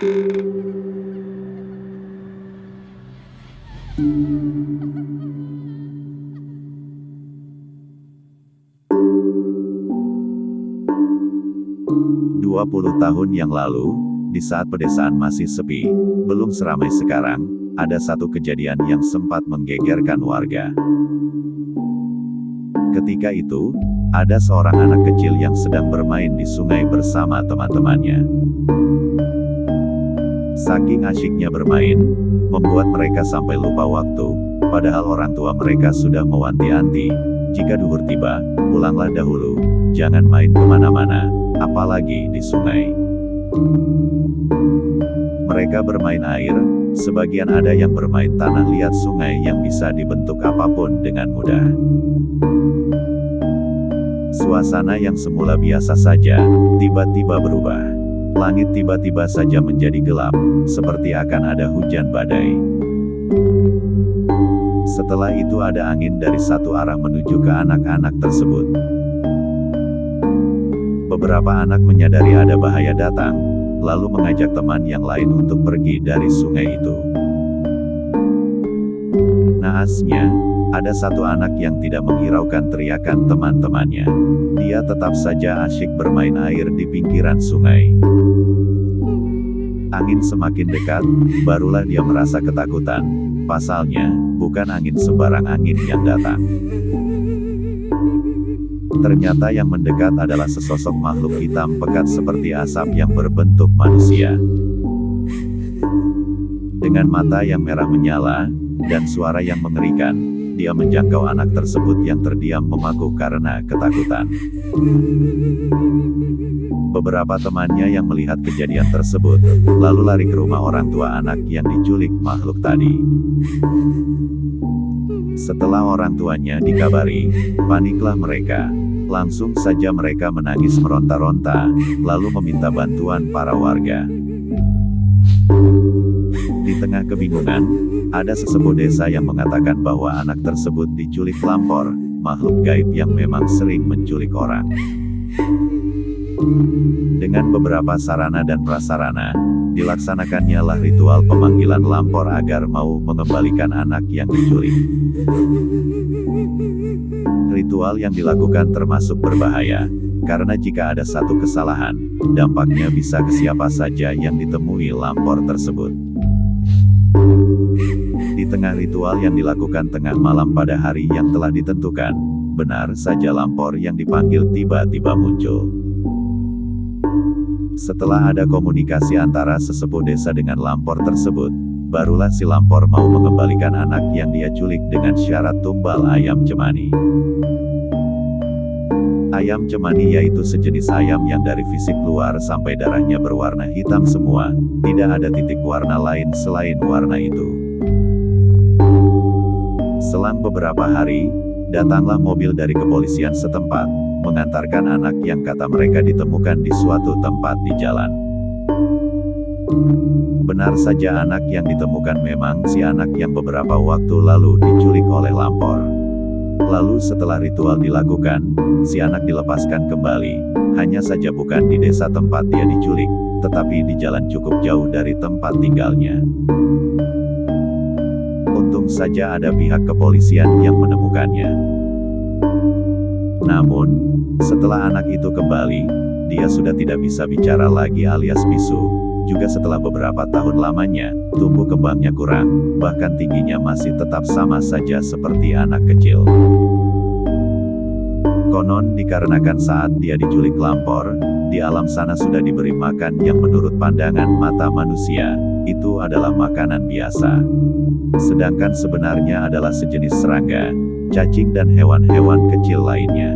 20 tahun yang lalu, di saat pedesaan masih sepi, belum seramai sekarang, ada satu kejadian yang sempat menggegerkan warga. Ketika itu, ada seorang anak kecil yang sedang bermain di sungai bersama teman-temannya. Saking asyiknya bermain, membuat mereka sampai lupa waktu, padahal orang tua mereka sudah mewanti-wanti, jika duhur tiba, pulanglah dahulu, jangan main kemana-mana, apalagi di sungai. Mereka bermain air, sebagian ada yang bermain tanah liat sungai yang bisa dibentuk apapun dengan mudah. Suasana yang semula biasa saja, tiba-tiba berubah. Langit tiba-tiba saja menjadi gelap, seperti akan ada hujan badai. Setelah itu ada angin dari satu arah menuju ke anak-anak tersebut. Beberapa anak menyadari ada bahaya datang, lalu mengajak teman yang lain untuk pergi dari sungai itu. Naasnya, ada satu anak yang tidak menghiraukan teriakan teman-temannya. Dia tetap saja asyik bermain air di pinggiran sungai. Angin semakin dekat, barulah dia merasa ketakutan. Pasalnya, bukan angin sembarang angin yang datang. Ternyata yang mendekat adalah sesosok makhluk hitam pekat seperti asap yang berbentuk manusia. Dengan mata yang merah menyala, dan suara yang mengerikan, dia menjangkau anak tersebut yang terdiam memaku karena ketakutan. Beberapa temannya yang melihat kejadian tersebut, lalu lari ke rumah orang tua anak yang diculik makhluk tadi. Setelah orang tuanya dikabari, paniklah mereka. Langsung saja mereka menangis meronta-ronta, lalu meminta bantuan para warga. Di tengah kebingungan, ada sesepuh desa yang mengatakan bahwa anak tersebut diculik lampor, makhluk gaib yang memang sering menculik orang. Dengan beberapa sarana dan prasarana, dilaksanakannya lah ritual pemanggilan lampor agar mau mengembalikan anak yang diculik. Ritual yang dilakukan termasuk berbahaya, karena jika ada satu kesalahan, dampaknya bisa ke siapa saja yang ditemui lampor tersebut. Di tengah ritual yang dilakukan tengah malam pada hari yang telah ditentukan, benar saja lampor yang dipanggil tiba-tiba muncul. Setelah ada komunikasi antara sesepuh desa dengan lampor tersebut, barulah si lampor mau mengembalikan anak yang dia culik dengan syarat tumbal ayam cemani. Ayam cemani yaitu sejenis ayam yang dari fisik luar sampai darahnya berwarna hitam semua, tidak ada titik warna lain selain warna itu. Selang beberapa hari, datanglah mobil dari kepolisian setempat, mengantarkan anak yang kata mereka ditemukan di suatu tempat di jalan. Benar saja anak yang ditemukan memang si anak yang beberapa waktu lalu diculik oleh lampor. Lalu setelah ritual dilakukan, si anak dilepaskan kembali, hanya saja bukan di desa tempat dia diculik, tetapi di jalan cukup jauh dari tempat tinggalnya. Untung saja ada pihak kepolisian yang menemukannya. Namun, setelah anak itu kembali, dia sudah tidak bisa bicara lagi alias bisu. Juga setelah beberapa tahun lamanya, tumbuh kembangnya kurang, bahkan tingginya masih tetap sama saja seperti anak kecil. Konon dikarenakan saat dia diculik lampor, di alam sana sudah diberi makan yang menurut pandangan mata manusia, itu adalah makanan biasa. Sedangkan sebenarnya adalah sejenis serangga, cacing dan hewan-hewan kecil lainnya.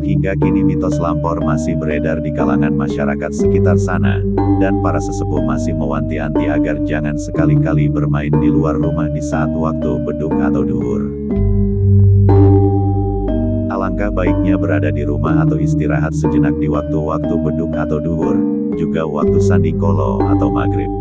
Hingga kini mitos lampor masih beredar di kalangan masyarakat sekitar sana, dan para sesepuh masih mewanti-wanti agar jangan sekali-kali bermain di luar rumah di saat waktu beduk atau duhur. Alangkah baiknya berada di rumah atau istirahat sejenak di waktu-waktu beduk atau duhur, juga waktu sanding kolo atau maghrib.